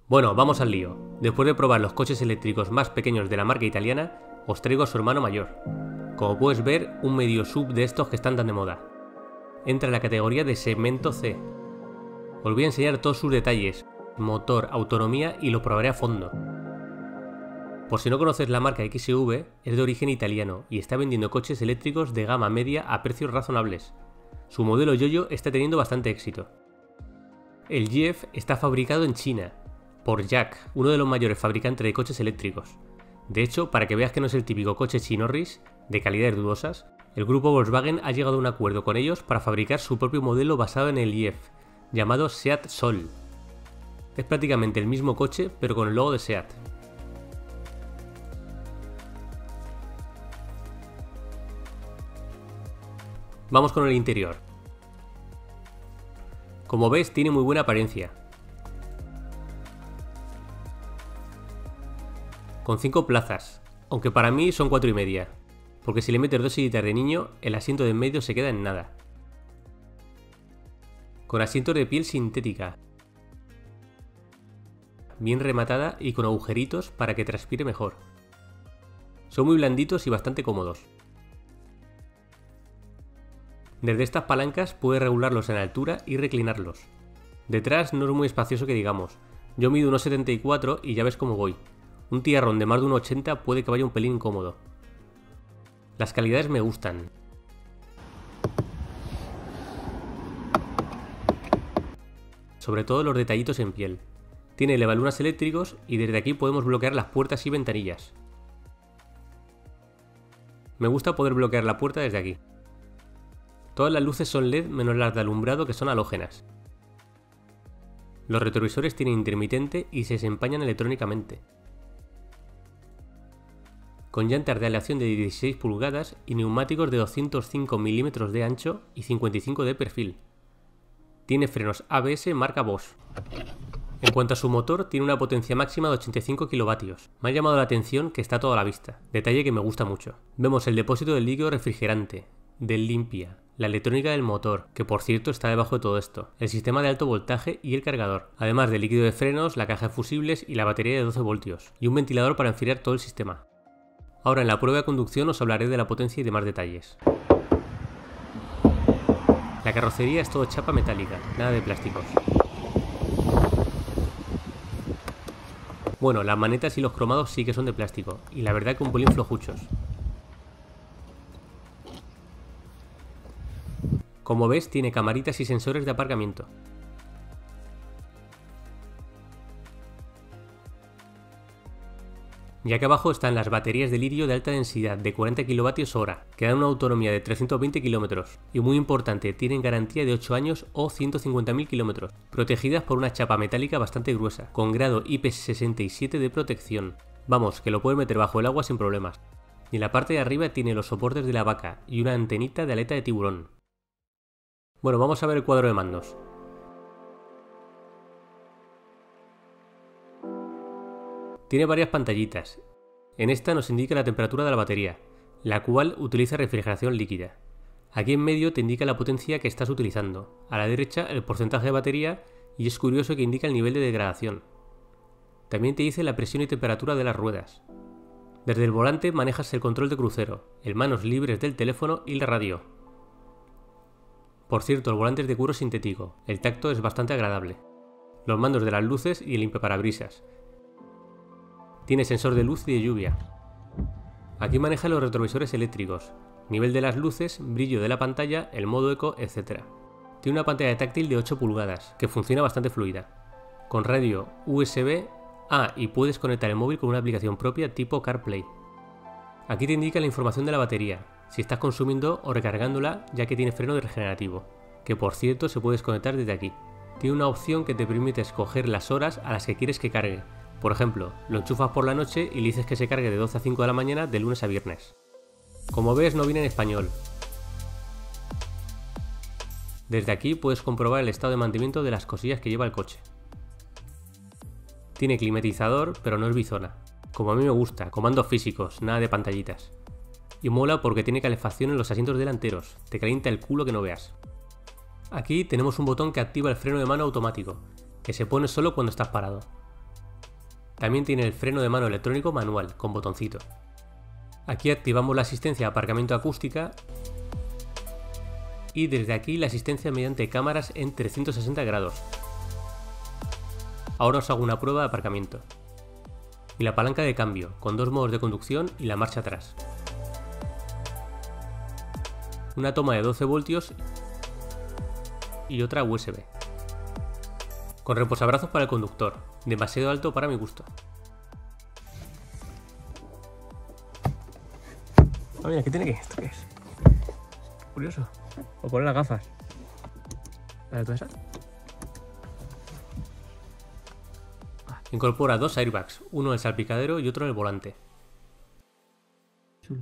Bueno, vamos al lío. Después de probar los coches eléctricos más pequeños de la marca italiana, os traigo a su hermano mayor. Como puedes ver, un medio sub de estos que están tan de moda. Entra en la categoría de segmento C. Os voy a enseñar todos sus detalles, motor, autonomía y lo probaré a fondo. Por si no conoces la marca XV, es de origen italiano y está vendiendo coches eléctricos de gama media a precios razonables. Su modelo Yoyo está teniendo bastante éxito. El GF está fabricado en China, por JAC, uno de los mayores fabricantes de coches eléctricos. De hecho, para que veas que no es el típico coche chinorris, de calidades dudosas, el grupo Volkswagen ha llegado a un acuerdo con ellos para fabricar su propio modelo basado en el GF, llamado SEAT Sol. Es prácticamente el mismo coche, pero con el logo de SEAT. Vamos con el interior. Como ves, tiene muy buena apariencia. Con 5 plazas, aunque para mí son 4 y media, porque si le metes 2 sillitas de niño, el asiento de en medio se queda en nada. Con asientos de piel sintética, bien rematada y con agujeritos para que transpire mejor. Son muy blanditos y bastante cómodos. Desde estas palancas puedes regularlos en altura y reclinarlos. Detrás no es muy espacioso que digamos, yo mido 1,74 y ya ves cómo voy. Un tiarrón de más de 1,80 puede que vaya un pelín incómodo. Las calidades me gustan. Sobre todo los detallitos en piel. Tiene elevalunas eléctricos y desde aquí podemos bloquear las puertas y ventanillas. Me gusta poder bloquear la puerta desde aquí. Todas las luces son LED menos las de alumbrado que son halógenas. Los retrovisores tienen intermitente y se desempañan electrónicamente. Con llantas de aleación de 16 pulgadas y neumáticos de 205 mm de ancho y 55 de perfil. Tiene frenos ABS marca Bosch. En cuanto a su motor, tiene una potencia máxima de 85 kW. Me ha llamado la atención que está todo a la vista, detalle que me gusta mucho. Vemos el depósito del líquido refrigerante, del limpia, la electrónica del motor, que por cierto está debajo de todo esto, el sistema de alto voltaje y el cargador, además del líquido de frenos, la caja de fusibles y la batería de 12 voltios, y un ventilador para enfriar todo el sistema. Ahora en la prueba de conducción os hablaré de la potencia y demás detalles. La carrocería es todo chapa metálica, nada de plásticos. Bueno, las manetas y los cromados sí que son de plástico, y la verdad que un pelín flojuchos. Como ves, tiene camaritas y sensores de aparcamiento. Y aquí abajo están las baterías de litio de alta densidad de 40 kWh, que dan una autonomía de 320 km. Y muy importante, tienen garantía de 8 años o 150.000 km, protegidas por una chapa metálica bastante gruesa, con grado IP67 de protección. Vamos, que lo puedes meter bajo el agua sin problemas. Y en la parte de arriba tiene los soportes de la vaca y una antenita de aleta de tiburón. Bueno, vamos a ver el cuadro de mandos. Tiene varias pantallitas. En esta nos indica la temperatura de la batería, la cual utiliza refrigeración líquida. Aquí en medio te indica la potencia que estás utilizando, a la derecha el porcentaje de batería y es curioso que indica el nivel de degradación. También te dice la presión y temperatura de las ruedas. Desde el volante manejas el control de crucero, el manos libres del teléfono y la radio. Por cierto, el volante es de cuero sintético, el tacto es bastante agradable. Los mandos de las luces y el limpiaparabrisas. Tiene sensor de luz y de lluvia. Aquí maneja los retrovisores eléctricos, nivel de las luces, brillo de la pantalla, el modo eco, etc. Tiene una pantalla táctil de 8 pulgadas, que funciona bastante fluida, con radio USB, y puedes conectar el móvil con una aplicación propia tipo CarPlay. Aquí te indica la información de la batería, si estás consumiendo o recargándola, ya que tiene freno de regenerativo, que por cierto se puede desconectar desde aquí. Tiene una opción que te permite escoger las horas a las que quieres que cargue. Por ejemplo, lo enchufas por la noche y le dices que se cargue de 12 a 5 de la mañana de lunes a viernes. Como ves, no viene en español. Desde aquí puedes comprobar el estado de mantenimiento de las cosillas que lleva el coche. Tiene climatizador, pero no es bizona. Como a mí me gusta, comandos físicos, nada de pantallitas. Y mola porque tiene calefacción en los asientos delanteros, te calienta el culo que no veas. Aquí tenemos un botón que activa el freno de mano automático, que se pone solo cuando estás parado. También tiene el freno de mano electrónico manual, con botoncito. Aquí activamos la asistencia de aparcamiento acústica y desde aquí la asistencia mediante cámaras en 360 grados. Ahora os hago una prueba de aparcamiento. Y la palanca de cambio, con 2 modos de conducción y la marcha atrás. Una toma de 12 voltios y otra USB. Con reposabrazos para el conductor, demasiado alto para mi gusto. Ah, mira, ¿qué tiene que? ¿Esto qué es? Curioso. O poner las gafas. ¿La de esa? Incorpora 2 airbags, uno en el salpicadero y otro en el volante. Chulo.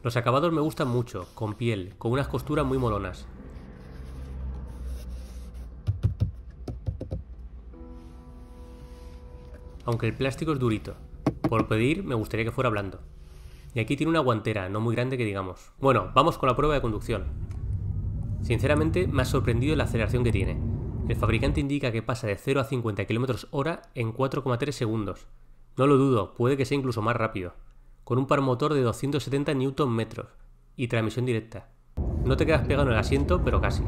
Los acabados me gustan mucho, con piel, con unas costuras muy molonas. Aunque el plástico es durito. Por pedir, me gustaría que fuera blando. Y aquí tiene una guantera, no muy grande que digamos. Bueno, vamos con la prueba de conducción. Sinceramente, me ha sorprendido la aceleración que tiene. El fabricante indica que pasa de 0 a 50 km/h en 4,3 segundos. No lo dudo, puede que sea incluso más rápido. Con un par motor de 270 Nm y transmisión directa. No te quedas pegado en el asiento, pero casi.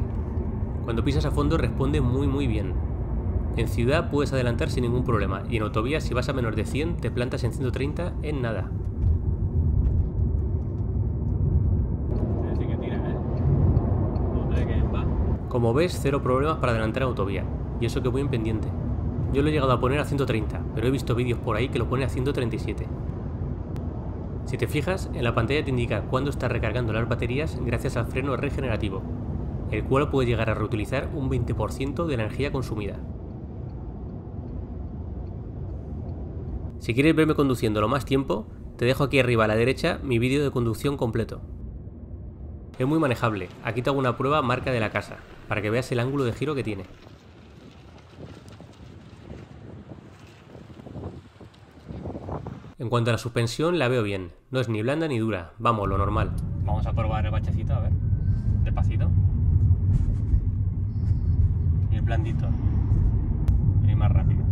Cuando pisas a fondo responde muy bien. En ciudad puedes adelantar sin ningún problema y en autovía si vas a menos de 100 te plantas en 130 en nada. Como ves, cero problemas para adelantar en autovía, y eso que voy en pendiente. Yo lo he llegado a poner a 130, pero he visto vídeos por ahí que lo pone a 137. Si te fijas, en la pantalla te indica cuándo está recargando las baterías gracias al freno regenerativo, el cual puede llegar a reutilizar un 20% de la energía consumida. Si quieres verme conduciéndolo más tiempo, te dejo aquí arriba a la derecha mi vídeo de conducción completo. Es muy manejable, aquí te hago una prueba marca de la casa, para que veas el ángulo de giro que tiene. En cuanto a la suspensión la veo bien, no es ni blanda ni dura, vamos, lo normal. Vamos a probar el bachecito, a ver, despacito. Y el blandito, y más rápido.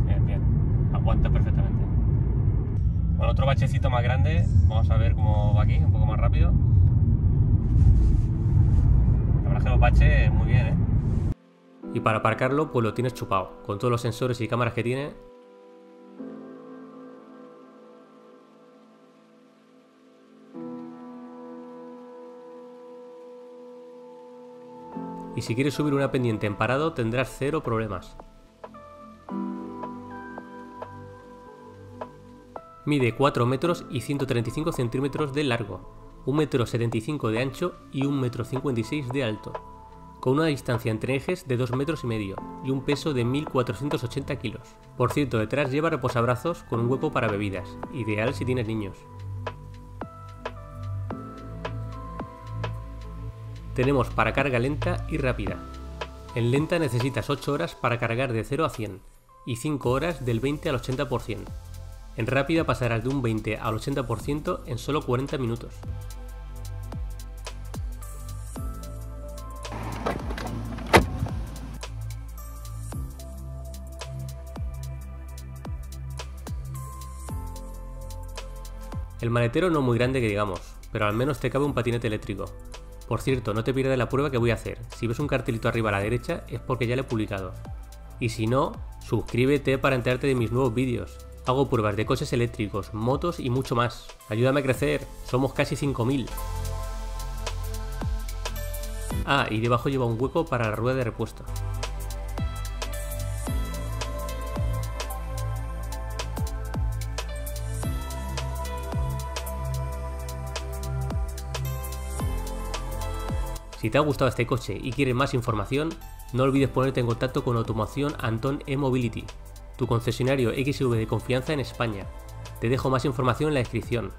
Bien, aguanta perfectamente. Con otro bachecito más grande, vamos a ver cómo va aquí, un poco más rápido. La verdad es que los baches muy bien, ¿eh? Y para aparcarlo, pues lo tienes chupado, con todos los sensores y cámaras que tiene. Y si quieres subir una pendiente en parado, tendrás cero problemas. Mide 4 metros y 135 centímetros de largo, 1,75 m de ancho y 1,56 m de alto, con una distancia entre ejes de 2,5 metros y un peso de 1.480 kilos. Por cierto, detrás lleva reposabrazos con un hueco para bebidas, ideal si tienes niños. Tenemos para carga lenta y rápida. En lenta necesitas 8 horas para cargar de 0 a 100 y 5 horas del 20 al 80%. En rápida pasarás de un 20 al 80% en solo 40 minutos. El maletero no muy grande que digamos, pero al menos te cabe un patinete eléctrico. Por cierto, no te pierdas la prueba que voy a hacer. Si ves un cartelito arriba a la derecha es porque ya lo he publicado. Y si no, suscríbete para enterarte de mis nuevos vídeos. Hago pruebas de coches eléctricos, motos y mucho más. Ayúdame a crecer, somos casi 5000. Ah, y debajo lleva un hueco para la rueda de repuesto. Si te ha gustado este coche y quieres más información, no olvides ponerte en contacto con Automoción Antón E-Mobility, tu concesionario XV de confianza en España. Te dejo más información en la descripción.